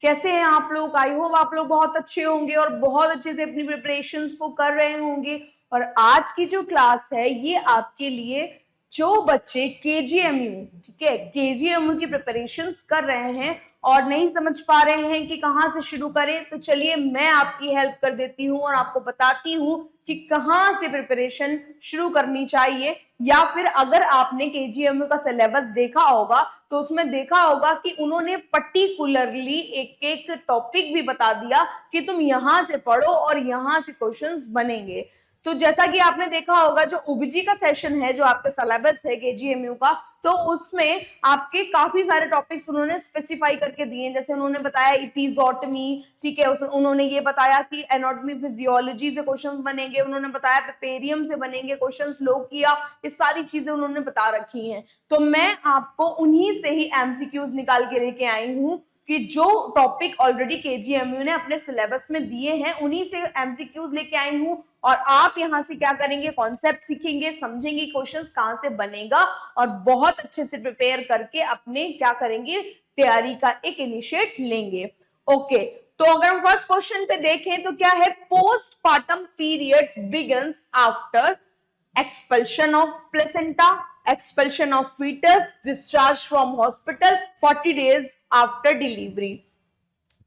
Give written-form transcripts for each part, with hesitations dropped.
कैसे हैं आप लोग? आई होप आप लोग बहुत अच्छे होंगे और बहुत अच्छे से अपनी प्रिपरेशंस को कर रहे होंगे। और आज की जो क्लास है ये आपके लिए जो बच्चे केजीएमयू, ठीक है, केजीएमयू की प्रिपरेशंस कर रहे हैं और नहीं समझ पा रहे हैं कि कहाँ से शुरू करें, तो चलिए मैं आपकी हेल्प कर देती हूँ और आपको बताती हूँ कि कहाँ से प्रिपरेशन शुरू करनी चाहिए। या फिर अगर आपने केजीएमयू का सिलेबस देखा होगा तो उसमें देखा होगा कि उन्होंने पर्टिकुलरली एक एक टॉपिक भी बता दिया कि तुम यहां से पढ़ो और यहां से क्वेश्चंस बनेंगे। तो जैसा कि आपने देखा होगा जो ओबीजी का सेशन है, जो आपका सिलेबस है केजीएमयू का, तो उसमें आपके काफी सारे टॉपिक्स उन्होंने स्पेसिफाई करके दिए। जैसे उन्होंने बताया एपिजोटमी, ठीक है, उन्होंने ये बताया कि एनाटॉमी फिजियोलॉजी से क्वेश्चंस बनेंगे, उन्होंने बताया पेरियम से बनेंगे क्वेश्चंस, लोकिया, ये सारी चीजें उन्होंने बता रखी हैं। तो मैं आपको उन्हीं से ही एमसीक्यूज निकाल के लेके आई हूं कि जो टॉपिक ऑलरेडी केजीएमयू ने अपने सिलेबस में दिए हैं उन्हीं से एमसीक्यूज लेके आई हूं। और आप यहां से क्या करेंगे, कॉन्सेप्ट सीखेंगे, समझेंगे क्वेश्चंस कहां से बनेगा और बहुत अच्छे से प्रिपेयर करके अपने क्या करेंगे, तैयारी का एक इनिशिएट लेंगे। ओके, तो अगर हम फर्स्ट क्वेश्चन पे देखें तो क्या है, postpartum periods begins after expulsion of placenta, expulsion of fetus, discharge from hospital 40 days after delivery।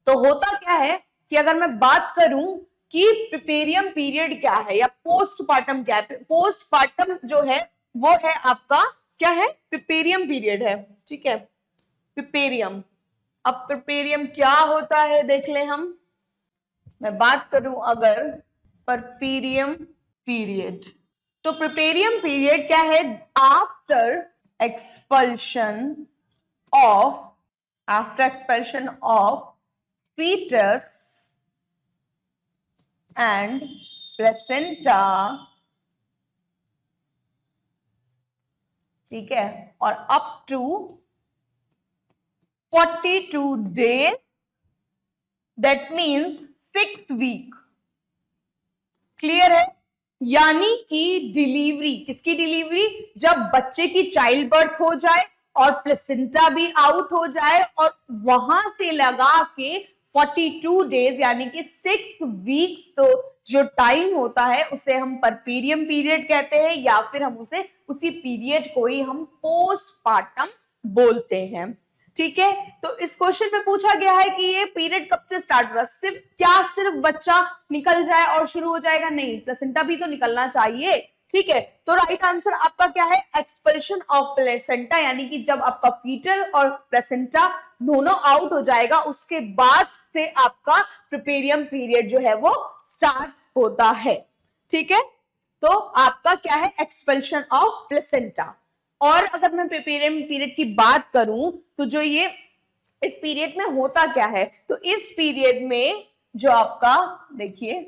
तो होता क्या है कि अगर मैं बात करूं कि प्रिपेरियम पीरियड क्या है या पोस्टपार्टम क्या है, पोस्टपार्टम जो है वो है आपका क्या है, प्रिपेरियम पीरियड है, ठीक है, प्रिपेरियम। अब प्रिपेरियम क्या होता है देख ले हम। मैं बात करूं अगर परपीरियम पीरियड, तो प्रिपेरियम पीरियड क्या है, after expulsion of fetus and placenta, ठीक है, और up to 42 days, that means 6 week. Clear है? यानी कि डिलीवरी, किसकी डिलीवरी, जब बच्चे की चाइल्ड बर्थ हो जाए और प्लेसेंटा भी आउट हो जाए और वहां से लगा के 42 डेज यानी कि 6 वीक्स, तो जो टाइम होता है उसे हम परपीरियम पीरियड कहते हैं या फिर हम उसी पीरियड को ही हम पोस्टपार्टम बोलते हैं। ठीक है, तो इस क्वेश्चन में पूछा गया है कि ये पीरियड कब से स्टार्ट हुआ, सिर्फ बच्चा निकल जाए और शुरू हो जाएगा, नहीं, प्लेसेंटा भी तो निकलना चाहिए। ठीक है, तो राइट आंसर आपका क्या है, एक्सपल्शन ऑफ प्लेसेंटा, यानी कि जब आपका फीटल और प्लेसेंटा दोनों आउट हो जाएगा उसके बाद से आपका प्रिपेरियम पीरियड जो है वो स्टार्ट होता है। ठीक है, तो आपका क्या है, एक्सपल्शन ऑफ प्लेसेंटा। और अगर मैं प्रिपेरियम पीरियड की बात करूं तो जो ये इस पीरियड में होता क्या है, तो इस पीरियड में जो आपका देखिए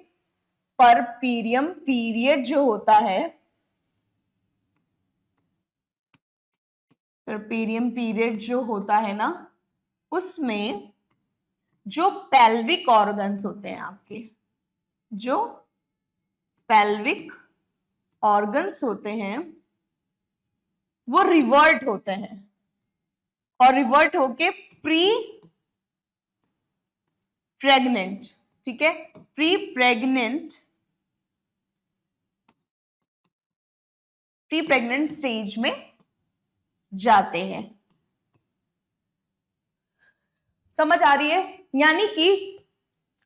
परपीरियम पीरियड जो होता है, परपीरियम पीरियड जो होता है ना, उसमें जो पेल्विक ऑर्गन्स होते हैं आपके, जो पेल्विक ऑर्गन्स होते हैं वो रिवर्ट होते हैं और रिवर्ट होके प्री प्रेग्नेंट, ठीक है, प्री प्रेग्नेंट स्टेज में जाते हैं। समझ आ रही है? यानी कि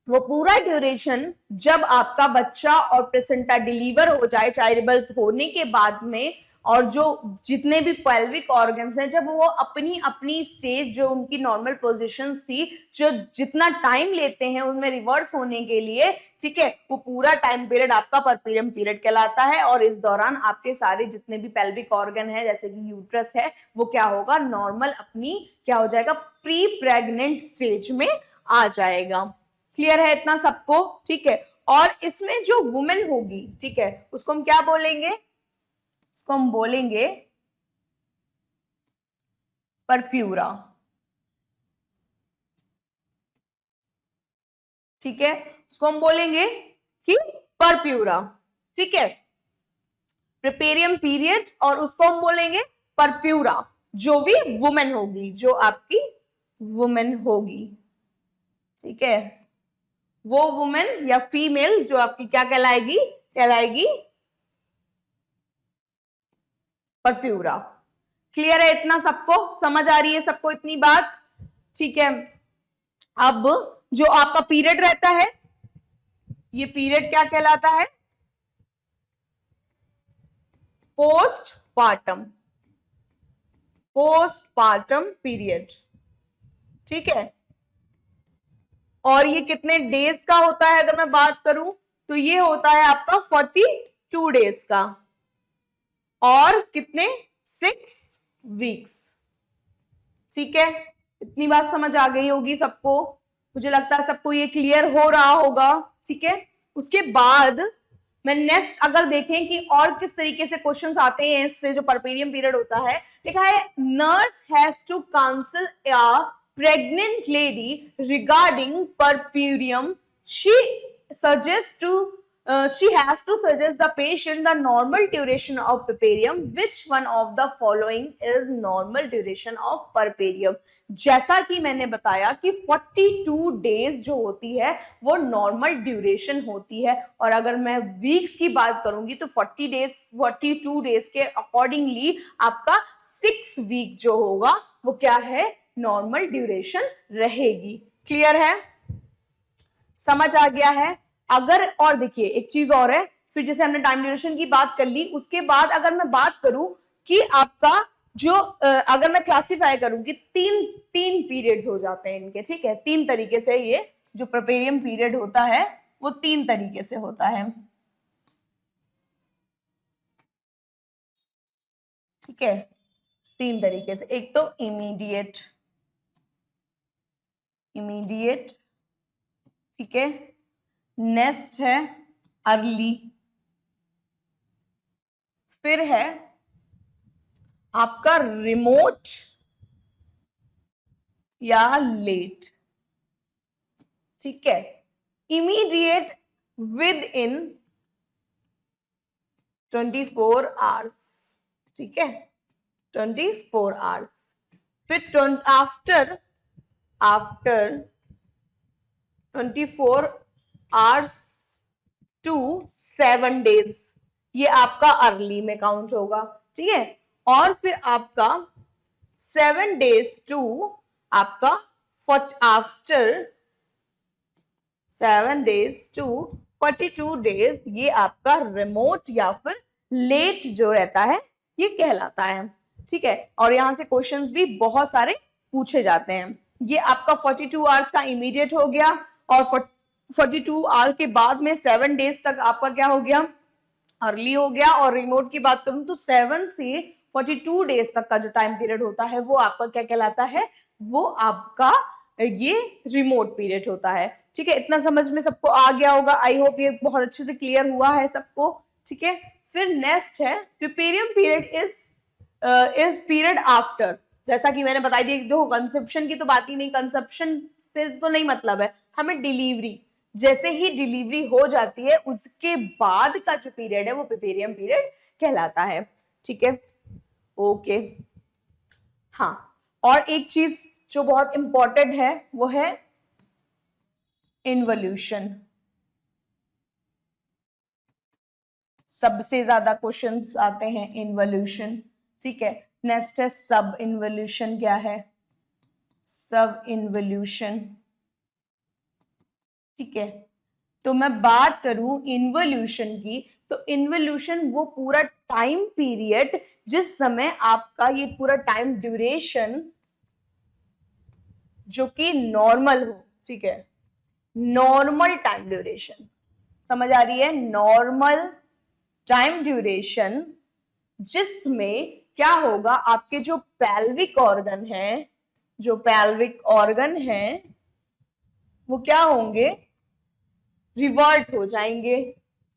वो पूरा ड्यूरेशन जब आपका बच्चा और प्लेसेंटा डिलीवर हो जाए चाइल्ड बर्थ होने के बाद में, और जो जितने भी पेल्विक ऑर्गन्स हैं जब वो अपनी अपनी स्टेज जो उनकी नॉर्मल पोजीशंस थी, जो जितना टाइम लेते हैं उनमें रिवर्स होने के लिए, ठीक है, वो पूरा टाइम पीरियड आपका परपीरियम पीरियड कहलाता है। और इस दौरान आपके सारे जितने भी पेल्विक ऑर्गन है जैसे कि यूट्रस है वो क्या होगा, नॉर्मल अपनी क्या हो जाएगा, प्री प्रेग्नेंट स्टेज में आ जाएगा। क्लियर है इतना सबको? ठीक है, और इसमें जो वुमेन होगी, ठीक है, उसको हम क्या बोलेंगे, उसको हम बोलेंगे परप्यूरा। ठीक है, उसको हम बोलेंगे कि परप्यूरा। ठीक है, प्रिपेरियम पीरियड, और उसको हम बोलेंगे परप्यूरा, जो भी वुमेन होगी, जो आपकी वुमेन होगी। ठीक है, वो वुमेन या फीमेल जो आपकी क्या कहलाएगी, कहलाएगी परप्यूरा। क्लियर है, इतना सबको समझ आ रही है सबको इतनी बात? ठीक है, अब जो आपका पीरियड रहता है, ये पीरियड क्या कहलाता है, पोस्टपार्टम, पोस्टपार्टम पीरियड। ठीक है, और ये कितने डेज का होता है अगर मैं बात करूं तो ये होता है आपका 42 डेज का, और कितने, 6 वीक्स। ठीक है, इतनी बात समझ आ गई होगी सबको, मुझे लगता है सबको ये क्लियर हो रहा होगा। ठीक है, उसके बाद मैं नेक्स्ट अगर देखें कि और किस तरीके से क्वेश्चंस आते हैं इससे, जो परपेरियम पीरियड होता है, लिखा है nurse has to counsel a pregnant lady regarding puerperium, she suggests to she has to suggest the patient the normal duration of puerperium. Which one of the following is normal duration of puerperium? जैसा कि मैंने बताया कि 42 days जो होती है वो normal duration होती है, और अगर मैं वीक्स की बात करूंगी तो 42 डेज के अकॉर्डिंगली आपका 6 वीक जो होगा वो क्या है, नॉर्मल ड्यूरेशन रहेगी। क्लियर है, समझ आ गया है? अगर और देखिए एक चीज और है, फिर जैसे हमने टाइम ड्यूरेशन की बात कर ली, उसके बाद अगर मैं बात करूं कि आपका जो अगर मैं क्लासिफाई करूंगी, तीन पीरियड्स हो जाते हैं इनके। ठीक है, 3 तरीके से ये जो परपेरियम पीरियड होता है वो 3 तरीके से होता है। ठीक है, 3 तरीके से, एक तो इमीडिएट, ठीक है, नेक्स्ट है अर्ली, फिर है आपका रिमोट या लेट। ठीक है, इमीडिएट विद इन 24 आवर्स। ठीक है, 24 आवर्स, फिर आफ्टर 24 आवर्स टू 7 डेज, ये आपका अर्ली में काउंट होगा। ठीक है, और फिर आपका 7 डेज टू आपका आफ्टर 7 डेज टू 42 डेज, ये आपका रिमोट या फिर लेट जो रहता है ये कहलाता है। ठीक है, और यहां से क्वेश्चंस भी बहुत सारे पूछे जाते हैं। ये आपका 42 आवर्स का इमीडिएट हो गया, और 42 आवर के बाद में 7 डेज तक आपका क्या हो गया, अर्ली हो गया। और रिमोट की बात करूं तो 7 से 42 डेज तक का जो टाइम पीरियड होता है वो आपका क्या कहलाता है, वो आपका ये रिमोट पीरियड होता है। ठीक है, इतना समझ में सबको आ गया होगा, आई होप ये बहुत अच्छे से क्लियर हुआ है सबको। ठीक है, फिर नेक्स्ट है puerperium period is period after, जैसा कि मैंने बताई दी, देखो कंसेप्शन की तो बात ही नहीं, कंसेप्शन से तो नहीं मतलब है हमें, डिलीवरी, जैसे ही डिलीवरी हो जाती है उसके बाद का जो पीरियड है वो प्यूपेरियम पीरियड कहलाता है। ठीक है, ओके। हाँ, और एक चीज जो बहुत इंपॉर्टेंट है वो है इन्वोल्यूशन, सबसे ज्यादा क्वेश्चंस आते हैं इन्वोल्यूशन। ठीक है, नेक्स्ट है सब इन्वोल्यूशन। क्या है सब इन्वोल्यूशन? ठीक है, तो मैं बात करूं इन्वोल्यूशन की, तो इन्वोल्यूशन वो पूरा टाइम पीरियड जिस समय आपका ये पूरा टाइम ड्यूरेशन जो कि नॉर्मल हो। ठीक है, नॉर्मल टाइम ड्यूरेशन, समझ आ रही है, नॉर्मल टाइम ड्यूरेशन जिसमें क्या होगा, आपके जो पेल्विक ऑर्गन है, जो पेल्विक ऑर्गन है वो क्या होंगे, रिवर्ट हो जाएंगे।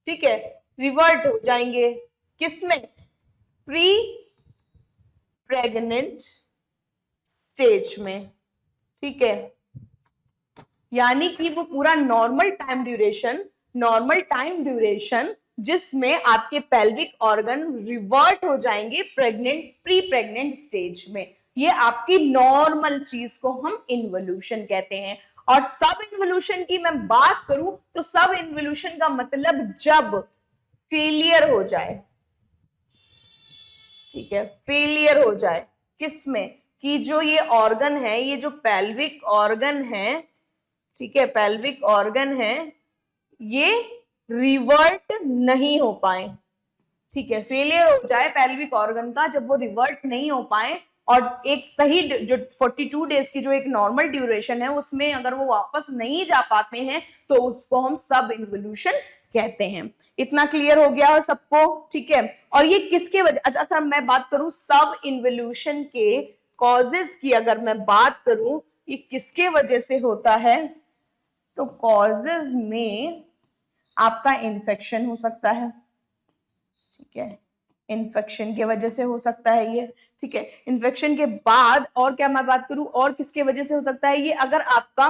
ठीक है, रिवर्ट हो जाएंगे किसमें, प्री प्रेग्नेंट स्टेज में। ठीक है, यानी कि वो पूरा नॉर्मल टाइम ड्यूरेशन जिसमें आपके पेल्विक ऑर्गन रिवर्ट हो जाएंगे प्री प्रेग्नेंट स्टेज में, ये आपकी नॉर्मल चीज को हम इन्वोल्यूशन कहते हैं। और सब इन्वोल्यूशन की मैं बात करूं तो सब इन्वोल्यूशन का मतलब जब फेलियर हो जाए, ठीक है, फेलियर हो जाए किसमें, कि जो ये ऑर्गन है, ये जो पेल्विक ऑर्गन है, ठीक है, पेल्विक ऑर्गन है, ये रिवर्ट नहीं हो पाए, ठीक है, फेलियर हो जाए पेल्विक ऑर्गन का, जब वो रिवर्ट नहीं हो पाए और एक सही जो 42 डेज की जो एक नॉर्मल ड्यूरेशन है उसमें अगर वो वापस नहीं जा पाते हैं तो उसको हम सब इन्वोल्यूशन कहते हैं। इतना क्लियर हो गया सबको, ठीक है। और ये किसके वजह, अच्छा अगर मैं बात करूं सब इन्वोल्यूशन के कॉजेस की, अगर मैं बात करूं ये किसके वजह से होता है, तो कॉजेस में आपका इन्फेक्शन हो सकता है, ठीक है, इन्फेक्शन की वजह से हो सकता है ये, ठीक है। इन्फेक्शन के बाद और क्या मैं बात करूं और किसके वजह से हो सकता है ये, अगर आपका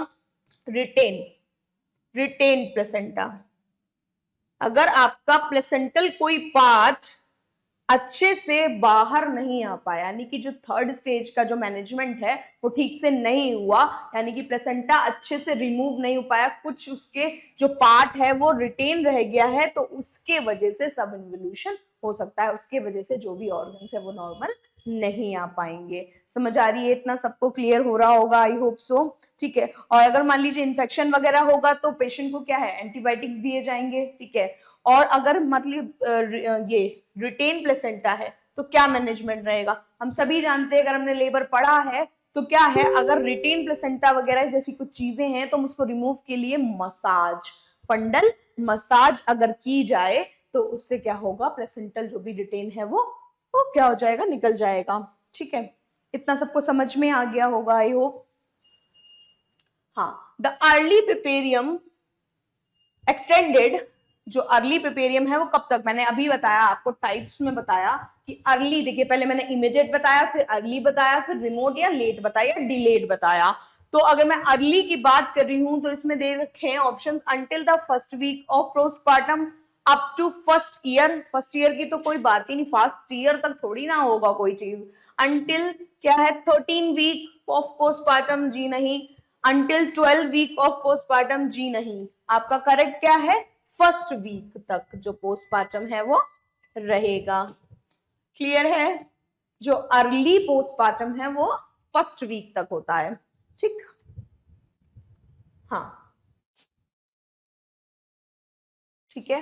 रिटेन प्लेसेंटा, अगर आपका प्लेसेंटल कोई पार्ट अच्छे से बाहर नहीं आ पाया, यानी कि जो थर्ड स्टेज का जो मैनेजमेंट है वो ठीक से नहीं हुआ, यानी कि प्लेसेंटा अच्छे से रिमूव नहीं हो पाया, कुछ उसके जो पार्ट है वो रिटेन रह गया है, तो उसके वजह से सब इन्वोल्यूशन हो सकता है, उसके वजह से जो भी ऑर्गन्स है वो नॉर्मल नहीं आ पाएंगे। समझ आ रही है, इतना सबको क्लियर हो रहा होगा, आई होप सो, ठीक है। और अगर मान लीजिए इन्फेक्शन वगैरह होगा तो पेशेंट को क्या है, एंटीबायोटिक्स दिए जाएंगे, ठीक है। और अगर मतलब ये रिटेन प्लेसेंटा है तो क्या मैनेजमेंट रहेगा, हम सभी जानते हैं, अगर हमने लेबर पढ़ा है तो क्या है, अगर रिटेन प्लेसेंटा वगैरह जैसी कुछ चीजें हैं तो उसको रिमूव के लिए मसाज, फंडल मसाज अगर की जाए तो उससे क्या होगा, प्लेसेंटल जो भी रिटेन है वो क्या हो जाएगा, निकल जाएगा, ठीक है। इतना सबको समझ में आ गया होगा, आई होप। हाँ, द अर्ली प्रिपेरियम एक्सटेंडेड, जो अर्ली प्रिपेरियम है वो कब तक, मैंने अभी बताया आपको टाइप्स में बताया कि अर्ली, देखिए पहले मैंने इमीडिएट बताया, फिर अर्ली बताया, फिर रिमोट या लेट बताया, डिलेड बताया। तो अगर मैं अर्ली की बात कर रही हूं तो इसमें दे रखे हैं option, until the first week of postpartum up to first year, first year की तो कोई बात ही नहीं, फर्स्ट ईयर तक थोड़ी ना होगा कोई चीज। अंटिल क्या है, 13 वीक ऑफ पोस्टपार्टम, जी नहीं। अंटिल 12 वीक ऑफ पोस्टपार्टम, जी नहीं। आपका करेक्ट क्या है, फर्स्ट वीक तक जो पोस्टपार्टम है वो रहेगा। क्लियर है, जो अर्ली पोस्टपार्टम है वो फर्स्ट वीक तक होता है, ठीक। हाँ ठीक है,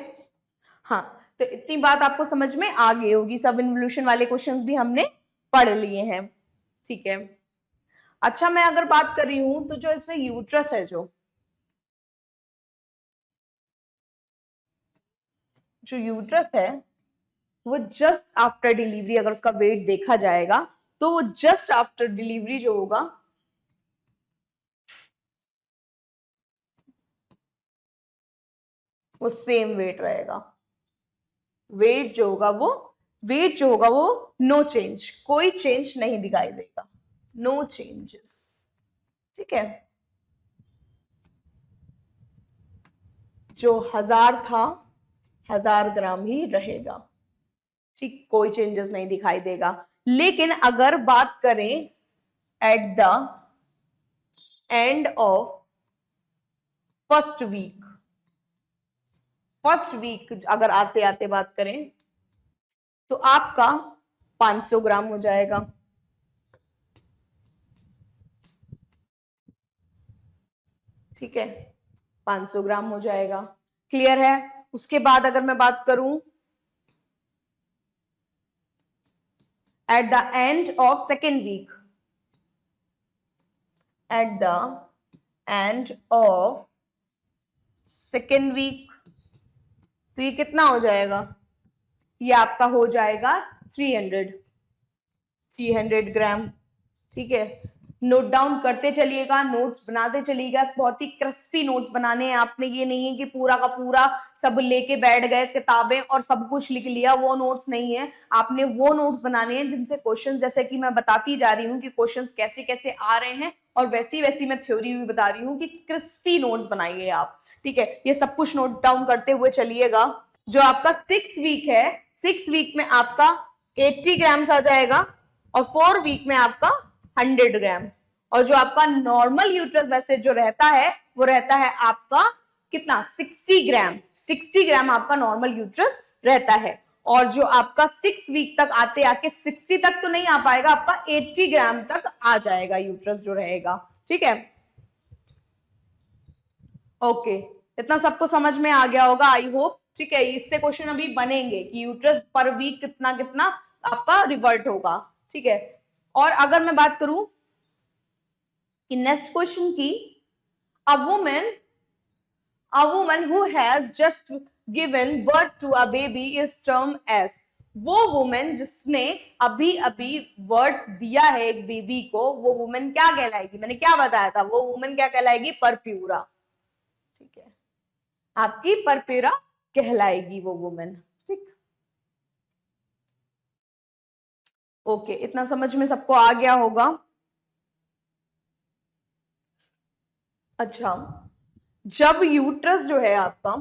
हाँ तो इतनी बात आपको समझ में आ गई होगी, सब इन्वोल्यूशन वाले क्वेश्चंस भी हमने पढ़ लिए हैं, ठीक है। अच्छा मैं अगर बात कर रही हूं तो जो इससे यूट्रस है, जो यूट्रस है वो जस्ट आफ्टर डिलीवरी, अगर उसका वेट देखा जाएगा तो वो जस्ट आफ्टर डिलीवरी जो होगा वो सेम वेट रहेगा, वेट जो होगा वो, वेट जो होगा वो नो चेंज, कोई चेंज नहीं दिखाई देगा, नो चेंजेस, ठीक है। जो 1000 था 1000 ग्राम ही रहेगा, ठीक, कोई चेंजेस नहीं दिखाई देगा। लेकिन अगर बात करें at the end of first week, first week अगर आते आते बात करें तो आपका 500 ग्राम हो जाएगा, ठीक है, 500 ग्राम हो जाएगा, क्लियर है। उसके बाद अगर मैं बात करूं at the end of second week, at the end of second week, तो ये कितना हो जाएगा, ये आपका हो जाएगा 300 ग्राम, ठीक है। नोट डाउन करते चलिएगा, नोट्स बनाते चलिएगा, बहुत ही क्रिस्पी नोट्स बनाने हैं आपने, ये नहीं है कि पूरा का पूरा सब लेके बैठ गए किताबें और सब कुछ लिख लिया, वो नोट्स नहीं है। आपने वो नोट्स बनाने हैं जिनसे क्वेश्चंस, जैसे कि मैं बताती जा रही हूँ कि क्वेश्चंस कैसे कैसे आ रहे हैं, और वैसी वैसी मैं थ्योरी भी बता रही हूँ कि क्रिस्पी नोट्स बनाइए आप, ठीक है। ये सब कुछ नोट डाउन करते हुए चलिएगा। जो आपका 6 वीक है, 6 वीक में आपका 80 ग्राम्स आ जाएगा और 4 वीक में आपका 100 ग्राम, और जो आपका नॉर्मल यूट्रस वैसे जो रहता है वो रहता है आपका कितना 60 ग्राम, 60 ग्राम आपका नॉर्मल यूट्रस रहता है। और जो आपका 6 वीक तक आते आके 60 तक तो नहीं आ पाएगा, आपका 80 ग्राम तक आ जाएगा यूट्रस जो रहेगा। ठीक है, ओके, इतना सबको समझ में आ गया होगा आई होप। ठीक है, इससे क्वेश्चन अभी बनेंगे कि यूट्रस पर वीक कितना कितना आपका रिवर्ट होगा। ठीक है, और अगर मैं बात करूं कि नेक्स्ट क्वेश्चन की, अ woman who has just given birth to a baby is termed as, वो वुमेन जिसने अभी अभी बर्थ दिया है एक बेबी को, वो वुमेन क्या कहलाएगी? मैंने क्या बताया था, वो वुमेन क्या कहलाएगी? परप्यूरा। ठीक है, आपकी परप्यूरा कहलाएगी वो वुमेन। ठीक, ओके, इतना समझ में सबको आ गया होगा। अच्छा, जब यूट्रस जो है आपका,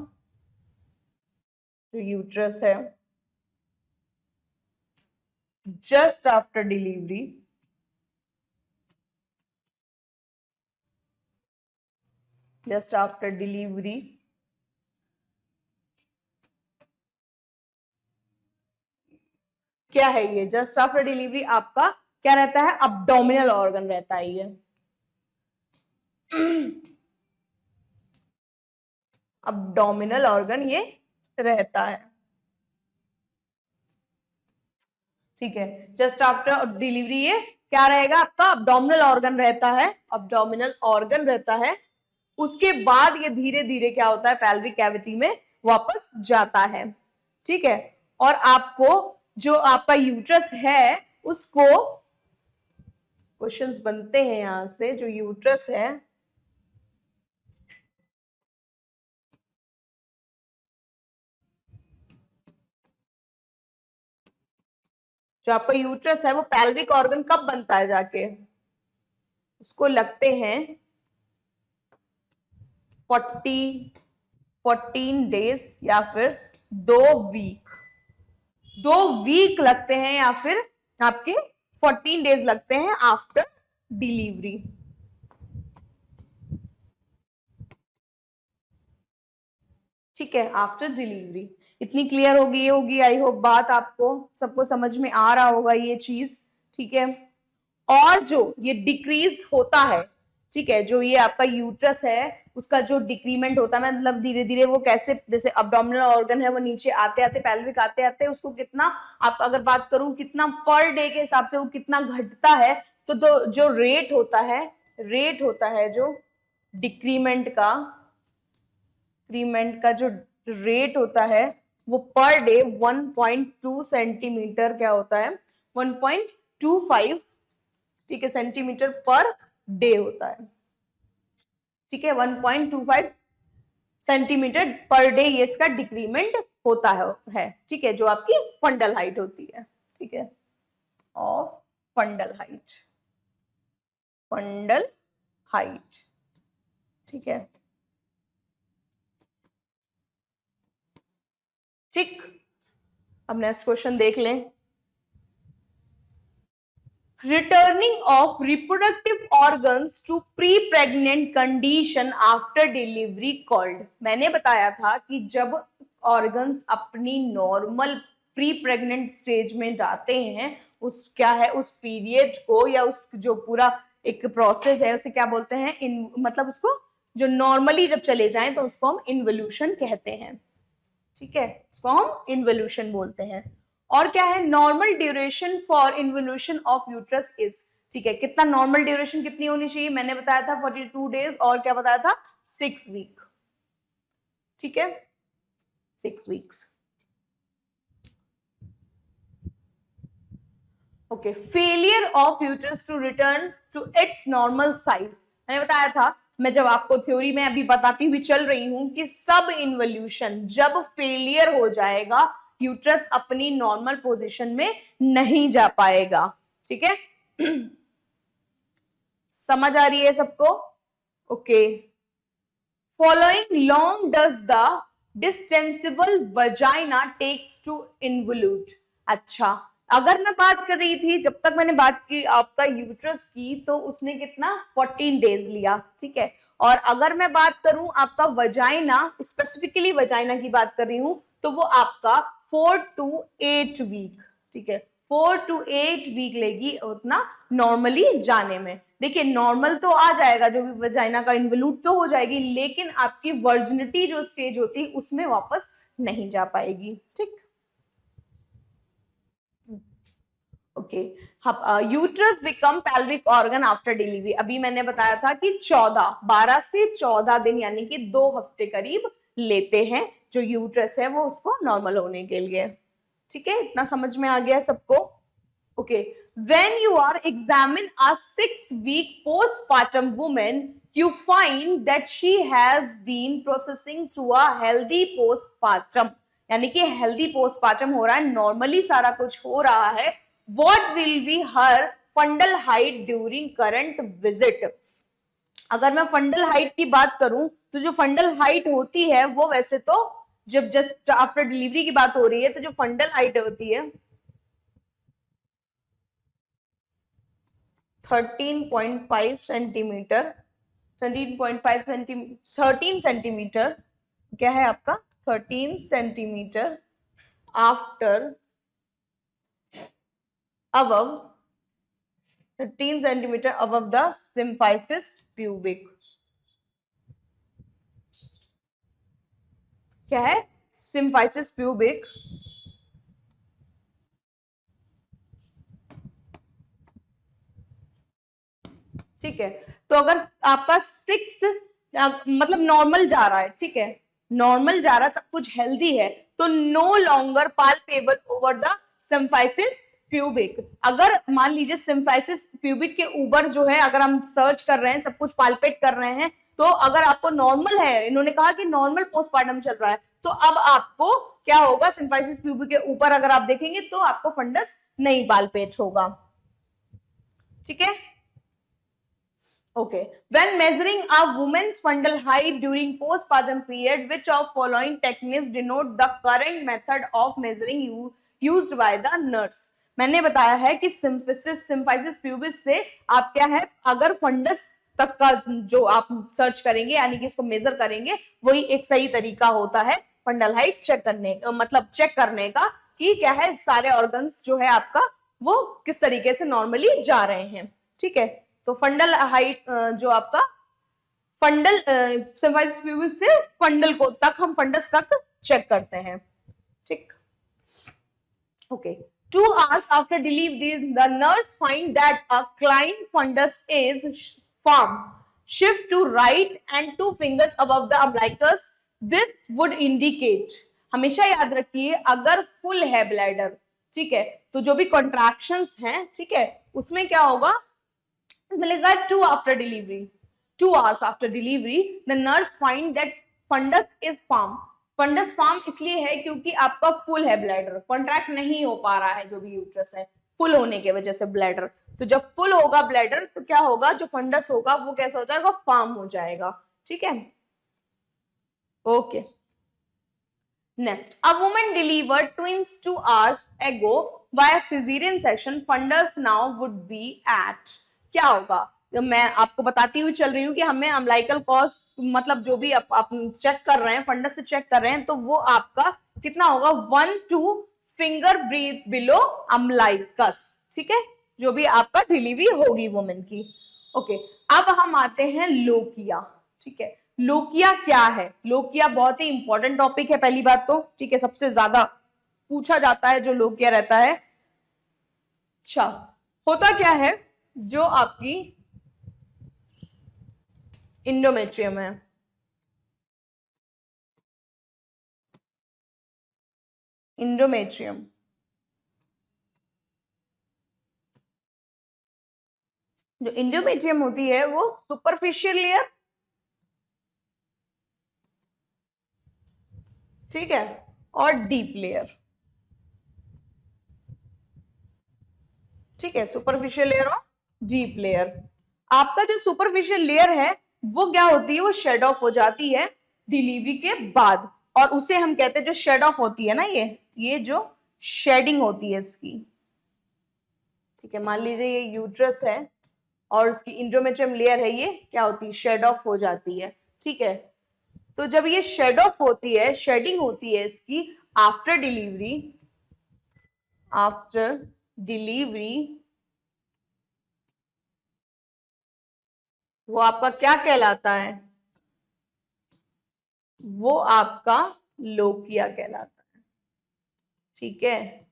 जो यूट्रस है just after delivery, just after delivery क्या है ये? जस्ट आफ्टर डिलीवरी आपका क्या रहता है? अब्डोमिनल ऑर्गन रहता है ये। अब्डोमिनल ऑर्गन ये रहता है। ठीक है, जस्ट आफ्टर डिलीवरी ये क्या रहेगा? आपका अब्डोमिनल ऑर्गन रहता है, अब्डोमिनल ऑर्गन रहता है। उसके बाद ये धीरे धीरे क्या होता है? पेल्विक कैविटी में वापस जाता है। ठीक है, और आपको जो आपका यूट्रस है उसको, क्वेश्चंस बनते हैं यहां से, जो यूट्रस है जो आपका यूट्रस है वो पेल्विक ऑर्गन कब बनता है जाके? उसको लगते हैं 14 डेज या फिर 2 वीक, 2 वीक लगते हैं या फिर आपके 14 डेज लगते हैं आफ्टर डिलीवरी। ठीक है, आफ्टर डिलीवरी। इतनी क्लियर होगी आई होप बात, आपको सबको समझ में आ रहा होगा ये चीज। ठीक है, और जो ये डिक्रीज होता है, ठीक है, जो ये आपका यूट्रस है उसका जो डिक्रीमेंट होता है, मतलब धीरे धीरे वो कैसे, जैसे अब्डोमिनल ऑर्गन है वो नीचे आते आते पेल्विक आते आते उसको कितना, आप अगर बात करूं कितना पर डे के हिसाब से वो कितना घटता है, तो जो रेट होता है जो डिक्रीमेंट का जो रेट होता है वो पर डे 1.2 सेंटीमीटर क्या होता है? 1.25, ठीक है, सेंटीमीटर पर डे होता है। ठीक है, 1.25 सेंटीमीटर पर डे ये इसका डिक्रीमेंट होता है। ठीक है, जो आपकी फंडल हाइट होती है। ठीक है, और फंडल हाइट। ठीक है, ठीक, अब नेक्स्ट क्वेश्चन देख लें। Returning of reproductive organs to pre pregnant condition after delivery called. मैंने बताया था कि जब ऑर्गन्स अपनी नॉर्मल प्री प्रेग्नेंट स्टेज में जाते हैं, उस क्या है, उस पीरियड को या उस जो पूरा एक प्रोसेस है उसे क्या बोलते हैं? मतलब उसको जो नॉर्मली जब चले जाएं तो उसको हम इन्वोल्यूशन कहते हैं। ठीक है, उसको हम इन्वोल्यूशन बोलते हैं। और क्या है? Normal duration for involution of uterus is, ठीक है, कितना नॉर्मल ड्यूरेशन कितनी होनी चाहिए? मैंने बताया था 42 डेज, और क्या बताया था? 6 वीक। ठीक है, 6 weeks. Okay, failure of uterus to return to its normal size. मैंने बताया था, मैं जब आपको थ्योरी में अभी बताती हुई चल रही हूं कि सब इन्वोल्यूशन जब फेलियर हो जाएगा, यूट्रस अपनी नॉर्मल पोजीशन में नहीं जा पाएगा। ठीक है, समझ आ रही है सबको? Okay, following long does the distensible vagina takes to involute. अच्छा, अगर मैं बात कर रही थी, जब तक मैंने बात की आपका यूट्रस की, तो उसने कितना 14 डेज लिया, ठीक है। और अगर मैं बात करूं आपका वजाइना, स्पेसिफिकली वजाइना की बात कर रही हूं, तो वो आपका 4 to 8 वीक, ठीक है, 4 to 8 वीक लेगी उतना नॉर्मली जाने में। देखिए नॉर्मल तो आ जाएगा, जो भी वजाइना का इन्वॉल्यूट तो हो जाएगी, लेकिन आपकी वर्जिनिटी जो स्टेज होती है उसमें वापस नहीं जा पाएगी, ठीक। Okay, uterus become pelvic organ after delivery. अभी मैंने बताया था कि 12 से 14 दिन यानी कि 2 हफ्ते करीब लेते हैं जो यूट्रस है वो उसको नॉर्मल होने के लिए, ठीक है। इतना समझ में आ गया सबको? Okay, when you are examine a 6 week postpartum woman, you find that she has been processing through a healthy postpartum, यानी कि हेल्दी पोस्टपार्टम हो रहा है, नॉर्मली सारा कुछ हो रहा है। What will be her fundal height during current visit? अगर मैं फंडल हाइट की बात करूं तो जो फंडल हाइट होती है वो वैसे तो जब जस्ट आफ्टर डिलीवरी की बात हो रही है, तो जो फंडल हाइट होती है 13.5 सेंटीमीटर, 13 सेंटीमीटर क्या है आपका 13 centimetre after above 13 centimetre above the symphysis pubic। क्या है symphysis pubic, ठीक है। तो अगर आपका 6 मतलब नॉर्मल जा रहा है, ठीक है, नॉर्मल जा रहा है, सब कुछ हेल्दी है, तो no longer palpable over the symphysis pubic. अगर मान लीजिए सिम्फाइसिस प्यूबिक के ऊपर जो है अगर हम सर्च कर रहे हैं, सब कुछ पाल्पेट कर रहे हैं, तो अगर आपको नॉर्मल है, इन्होंने कहा कि नॉर्मल पोस्टपार्टम चल रहा है, तो अब आपको क्या होगा, सिम्फाइसिस प्यूबिक के ऊपर अगर आप देखेंगे तो आपको फंडस नहीं पाल्पेट होगा, ठीक है। Okay. When measuring a woman's fundal height during postpartum period, which of following techniques denote the current method of measuring used by the nurse? मैंने बताया है कि सिम्फाइसिस प्यूबिस से आप क्या है, अगर फंडस तक का जो आप सर्च करेंगे यानी कि इसको मेजर करेंगे, वही एक सही तरीका होता है फंडल हाइट चेक करने मतलब चेक करने का कि क्या है सारे ऑर्गन्स जो है आपका वो किस तरीके से नॉर्मली जा रहे हैं, ठीक है। तो फंडल हाइट जो आपका फंडल सिम्फाइसिस प्यूबिस से फंडल को तक हम फंडस तक चेक करते हैं, ठीक। Okay, 2 hours after delivery the nurse find that a client fundus is firm, shift to right and 2 fingers above the umbilicus, this would indicate, हमेशा याद रखिए अगर फुल है ब्लैडर, ठीक है, तो जो भी कॉन्ट्रैक्शंस हैं, ठीक है, उसमें क्या होगा, मिलेगा 2 after delivery, 2 hours after delivery the nurse find that fundus is firm। Fundus firm इसलिए है क्योंकि आपका फुल है ब्लैडर, कॉन्ट्रैक्ट नहीं हो पा रहा है जो भी यूट्रस है, फुल होने की वजह से ब्लैडर। तो जब फुल होगा ब्लैडर तो क्या होगा, जो फंडस होगा वो कैसा हो जाएगा, फॉर्म हो जाएगा, ठीक है। Okay, next, a woman delivered twins 2 hours ago via cesarean section, fundus now would be at, क्या होगा, तो मैं आपको बताती हुई चल रही हूँ कि हमें अम्लाइकल कॉज मतलब जो भी आप चेक कर रहे हैं, फंडस से चेक कर रहे हैं, तो वो आपका कितना होगा, 1 to finger breath below अम्लाइकस, ठीक है, जो भी आपका डिलीवरी होगी वुमेन की। ओके, अब हम आते हैं लोकिया, ठीक है। लोकिया क्या है, लोकिया बहुत ही इंपॉर्टेंट टॉपिक है पहली बात तो, ठीक है, सबसे ज्यादा पूछा जाता है जो लोकिया रहता है। अच्छा, होता क्या है, जो आपकी इंडोमेट्रियम है, इंडोमेट्रियम, जो इंडोमेट्रियम होती है वो सुपरफिशियल लेयर, ठीक है, और डीप लेयर, ठीक है, सुपरफिशियल लेयर और डीप लेयर। आपका जो सुपरफिशियल लेयर है वो क्या होती है, वो शेड ऑफ हो जाती है डिलीवरी के बाद, और उसे हम कहते हैं जो शेड ऑफ होती है ना, ये जो शेडिंग होती है इसकी, ठीक है, मान लीजिए ये यूट्रस है और उसकी इंडोमेट्रियम लेयर है, ये क्या होती है, शेड ऑफ हो जाती है। ठीक है, तो जब ये शेड ऑफ होती है, शेडिंग होती है इसकी आफ्टर डिलीवरी, आफ्टर डिलीवरी, वो आपका क्या कहलाता है, वो आपका लोकिया कहलाता है। ठीक है,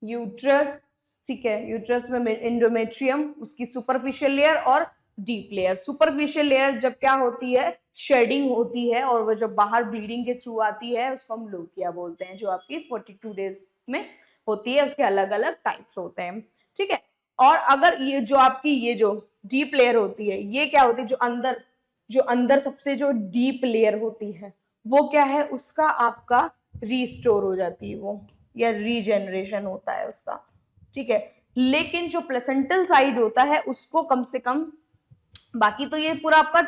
यूट्रस, ठीक है, यूट्रस में इंडोमेट्रियम, उसकी सुपरफिशियल लेयर और डीप लेयर। सुपरफिशियल लेयर जब क्या होती है, शेडिंग होती है, और वो जब बाहर ब्लीडिंग के थ्रू आती है उसको हम लोकिया बोलते हैं, जो आपकी 42 डेज में होती है। उसके अलग अलग टाइप्स होते हैं। ठीक है, और अगर ये जो आपकी ये जो डीप लेयर होती है, ये क्या होती है, जो अंदर सबसे जो डीप लेयर होती है वो क्या है, उसका आपका रीस्टोर हो जाती है वो, या रीजेनरेशन होता है उसका। ठीक है, लेकिन जो प्लेसेंटल साइड होता है उसको कम से कम, बाकी तो ये पूरा आपका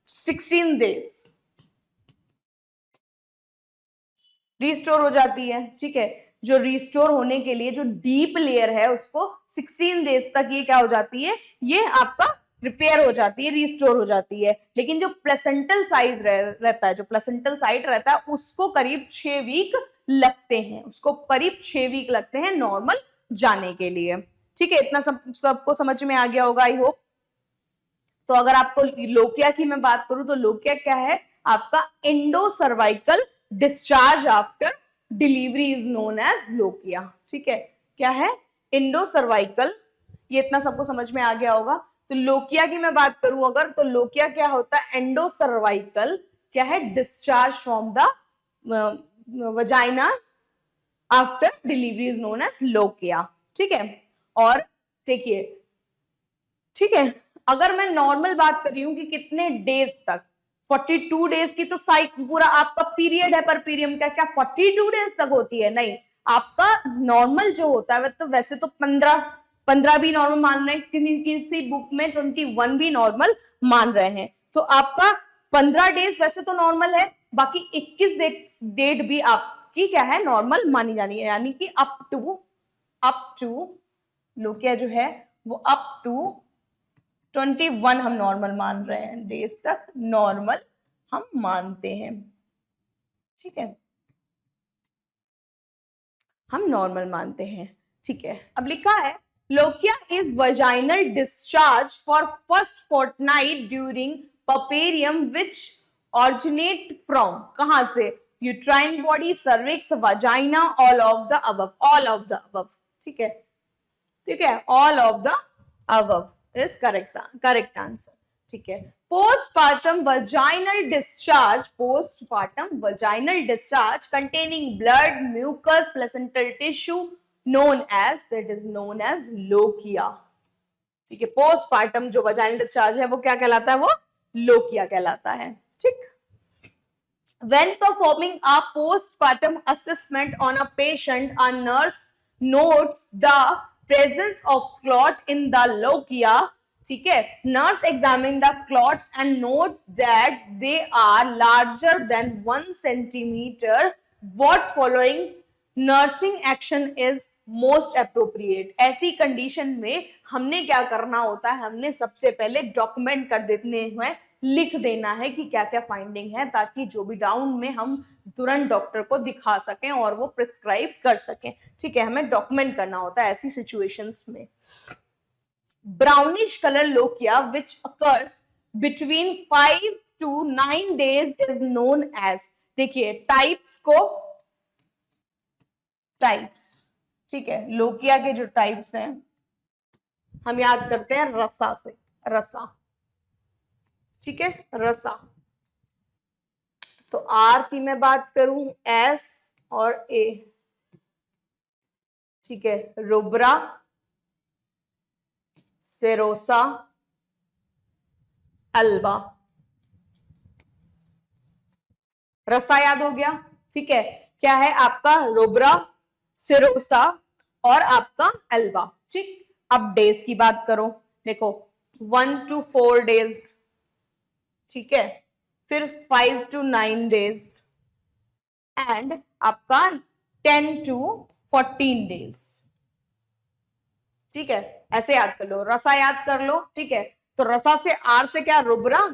16 डेज रीस्टोर हो जाती है। ठीक है, जो रीस्टोर होने के लिए जो डीप लेयर है उसको 16 डेज तक ये क्या हो जाती है, ये आपका रिपेयर हो जाती है, रीस्टोर हो जाती है। लेकिन जो प्लेसेंटल साइज रहता है, जो प्लेसेंटल साइड रहता है उसको करीब 6 वीक लगते हैं, उसको करीब 6 वीक लगते हैं नॉर्मल जाने के लिए। ठीक है, इतना सबको समझ में आ गया होगा आई होप। तो अगर आपको लोकिया की मैं बात करूं तो लोकिया क्या है, आपका endocervical discharge after delivery is known as lochia. ठीक है, क्या है, एंडोसर्वाइकल, ये इतना सबको समझ में आ गया होगा। तो लोकिया की मैं बात करूं अगर, तो लोकिया क्या होता है, एंडोसर्वाइकल क्या है, discharge from the vagina after delivery is known as lochia. ठीक है, और देखिए, ठीक है, अगर मैं नॉर्मल बात कर रही हूं कि कितने डेज तक, 42 डेज की तो पूरा आपका पीरियड है, पर पीरियड का क्या 42 डेज तक होती है, नहीं, आपका नॉर्मल जो होता है तो वैसे तो 15 भी नॉर्मल मान रहे हैं, किसी बुक में 21 भी नॉर्मल मान रहे हैं। तो आपका 15 डेज वैसे तो नॉर्मल है, बाकी 21 डेट भी आपकी क्या है, नॉर्मल मानी जानी है, यानी कि अप टू लोकिया जो है वो अप टू 21 हम नॉर्मल मान रहे हैं, डेज तक नॉर्मल हम मानते हैं। ठीक है, हम नॉर्मल मानते हैं। ठीक है, अब लिखा है lochia is vaginal discharge for first fortnight during puerperium which originate from, कहां से, uterine body, cervix, vagina, all of the above, all of the above. ठीक है, ठीक है, all of the above is correct answer. ठीक है, postpartum vaginal discharge containing blood, mucus, placental tissue known as lochia. ठीक है, पोस्टपार्टम जो vaginal discharge है वो क्या कहलाता है, वो लोकिया कहलाता है। ठीक, when performing a postpartum assessment on a patient, a nurse notes the presence of clot in the lochia. ठीक है, nurse examine the clots and note that they are larger than 1 centimeter. What following nursing action is most appropriate. ऐसी condition में हमने क्या करना होता है, हमने सबसे पहले डॉक्यूमेंट कर देते हैं, लिख देना है कि क्या क्या फाइंडिंग है, ताकि जो भी डाउन में हम तुरंत डॉक्टर को दिखा सकें और वो प्रिस्क्राइब कर सकें। ठीक है, हमें डॉक्यूमेंट करना होता है ऐसी सिचुएशंस में। Brownish colour lochia which occurs between 5 to 9 days is known as, देखिए टाइप्स ठीक है, लोकिया के जो टाइप्स हैं हम याद करते हैं रसा से, रसा। ठीक है, रसा। तो आर की मैं बात करूं, एस और ए। ठीक है, रुब्रा, सेरोसा, अल्बा। रसा याद हो गया। ठीक है, क्या है आपका, रुब्रा, सिरोसा और आपका अल्बा। ठीक, अब डेज की बात करो, देखो 1 to 4 डेज, ठीक है, फिर 5 to 9 डेज एंड आपका 10 to 14 डेज। ठीक है, ऐसे याद कर लो, रसा याद कर लो, ठीक है। तो रसा से आर से क्या, रुब्रा,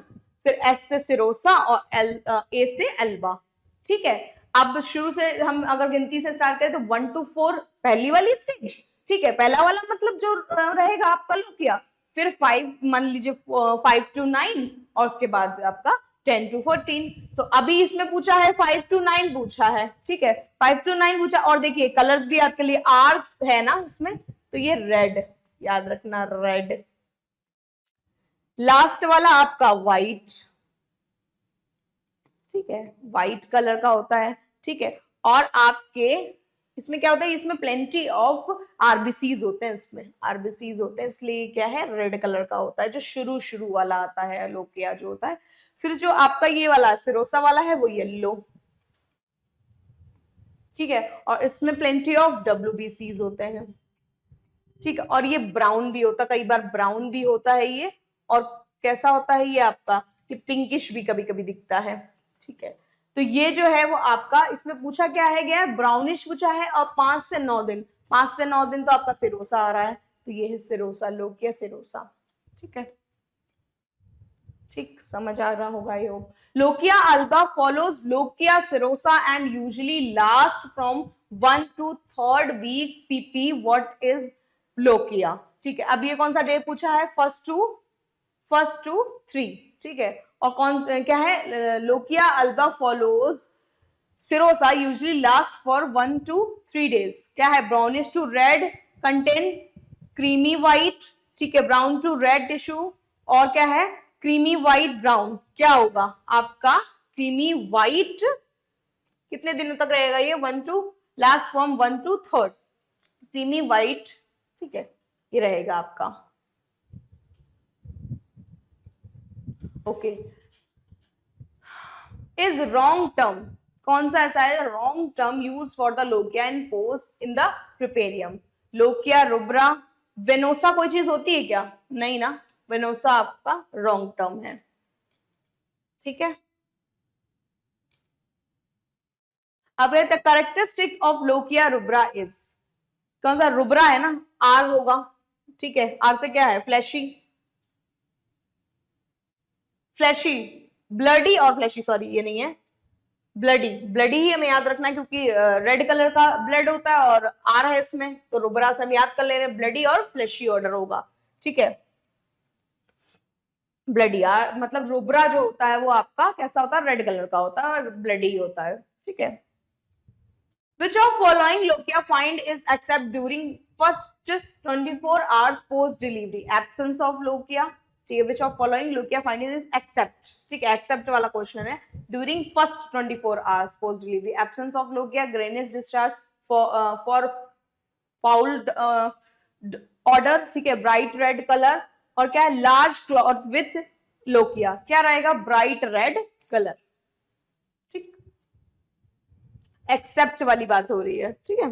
फिर एस से सिरोसा और ए से एल्बा, ठीक है। अब शुरू से हम अगर गिनती से स्टार्ट करें तो 1 to 4 पहली वाली स्टेज, ठीक है, पहला वाला मतलब जो रहेगा आपका लोकिया, फिर 5 मान लीजिए 5 to 9 और उसके बाद आपका 10 to 14। तो अभी इसमें पूछा है 5 to 9 पूछा है, ठीक है, 5 to 9 पूछा। और देखिए कलर्स भी आपके लिए आर्स है ना इसमें, तो ये रेड याद रखना, रेड। लास्ट वाला आपका व्हाइट, ठीक है, व्हाइट कलर का होता है, ठीक है। और आपके इसमें क्या होता है, इसमें प्लेंटी ऑफ आरबीसीज होते हैं, इसमें आरबीसीज होते हैं, इसलिए क्या है, रेड कलर का होता है, जो शुरू शुरू वाला आता है लोकिया जो होता है। फिर जो आपका ये वाला सिरोसा वाला है वो येलो, ठीक है, और इसमें प्लेंटी ऑफ डब्ल्यूबीसीज होते हैं, ठीक है। और ये ब्राउन भी होता है, कई बार ब्राउन भी होता है ये, और कैसा होता है ये आपका, ये पिंकिश भी कभी कभी दिखता है, ठीक है। तो ये जो है वो आपका इसमें पूछा क्या है गया, ब्राउनिश पूछा है, और 5 से 9 दिन, 5 से 9 दिन तो आपका सिरोसा आ रहा है, तो ये है सिरोसा, लोकिया सिरोसा, ठीक है, ठीक, समझ आ रहा होगा ये। Lochia alba follows lochia serosa and usually last from 1 to 3rd weeks PP. What is lochia, ठीक है। अब ये कौन सा डे पूछा है, 1st to 3, ठीक है। और कौन क्या है, lochia alba follows serosa usually last for 1 to 3 days, क्या है, brownish to red, contain creamy white, ठीक है, ब्राउन टू रेड टिश्यू, और क्या है, क्रीमी व्हाइट ब्राउन। क्या होगा आपका क्रीमी व्हाइट, कितने दिनों तक रहेगा ये, 1 to last from 1 to 3rd, creamy white, ठीक है, ये रहेगा आपका, ओके। इज रॉन्ग टर्म, कौन सा ऐसा है wrong term use for the lochia in post in the puerperium, lochia, rubra, venosa कोई चीज होती है क्या, नहीं ना, वेनोसा आपका रॉन्ग टर्म है, ठीक है। अब the characteristic of lochia rubra is, कौन सा, रुब्रा है ना, आर होगा, ठीक है, आर से क्या है, फ्लैशी, फ्लैशी, ब्लडी और फ्लैशी, सॉरी ये नहीं है, ब्लडी, ब्लडी ही हमें याद रखना है क्योंकि रेड कलर का ब्लड होता है और आर है इसमें, तो रुब्रा से हम याद कर ले रहे हैं, ब्लडी और फ्लैशी ऑर्डर होगा, ठीक है। ब्लडी, आर मतलब रुब्रा जो होता है वो आपका कैसा होता है, रेड कलर का होता है और ब्लडी होता है, ठीक है। Which of following lokia find is accept during first 24 hours post delivery? Absence of lokia, ठीक है, which of following lokia finding is accept, ठीक है, accept वाला क्वेश्चन है, during first 24 hours post delivery, absence of lokia, greenish discharge for foul order, ठीक है, bright red color, और क्या है, large clot with lokia, क्या रहेगा, bright red color, ठीक, एक्सेप्ट वाली बात हो रही है, ठीक है।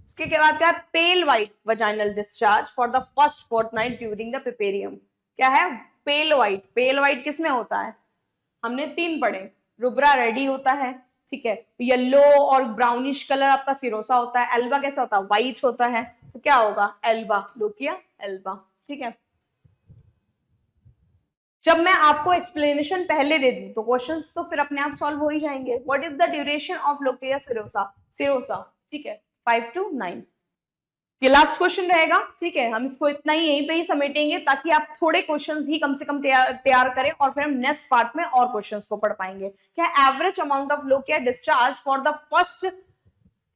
इसके बाद क्या है, pale white vaginal discharge for the first fortnight during the puerperium, क्या है, पेल व्हाइट, पेल व्हाइट किसमें होता है, हमने 3 पढ़े, रुब्रा रेडी होता है, ठीक है, येलो और ब्राउनिश कलर आपका सिरोसा होता है, एल्बा कैसा होता है, व्हाइट होता है, तो क्या होगा, एल्बा, लोकिया एल्बा, ठीक है। जब मैं आपको एक्सप्लेनेशन पहले दे दूं तो क्वेश्चंस तो फिर अपने आप सॉल्व हो ही जाएंगे। What is the duration of lochia serosa, serosa, ठीक है, 5 to 9, ये लास्ट क्वेश्चन रहेगा, ठीक है। हम इसको इतना ही यहीं पे ही समेटेंगे ताकि आप थोड़े क्वेश्चंस ही कम से कम तैयार करें और फिर हम नेक्स्ट पार्ट में और क्वेश्चंस को पढ़ पाएंगे। क्या average amount of lochia discharge for the first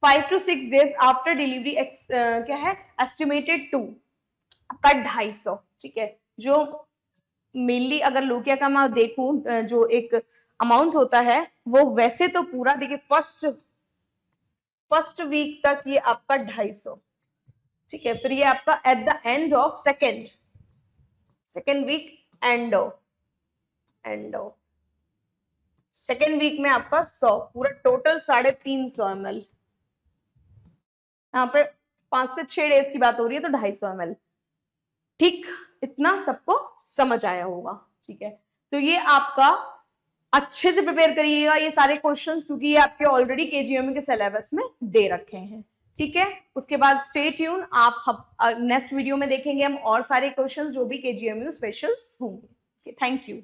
5 to 6 days after delivery, क्या है, एस्टिमेटेड टू आपका 250, ठीक है। जो मेनली अगर लोकिया का मैं देखूं जो एक अमाउंट होता है वो वैसे तो पूरा देखिए फर्स्ट वीक तक ये आपका 250, ठीक है, फिर ये आपका at the end of second week, end of second week में आपका 100, पूरा टोटल 350 ml, यहाँ पे 5 से 6 डेज की बात हो रही है तो 250 ml, ठीक, इतना सबको समझ आया होगा, ठीक है। तो ये आपका अच्छे से प्रिपेयर करिएगा ये सारे क्वेश्चंस, क्योंकि ये आपके ऑलरेडी केजीएमयू के सिलेबस में दे रखे हैं, ठीक है, उसके बाद स्टे ट्यून, आप नेक्स्ट वीडियो में देखेंगे हम और सारे क्वेश्चंस जो भी केजीएमयू स्पेशल्स होंगे। Thank you.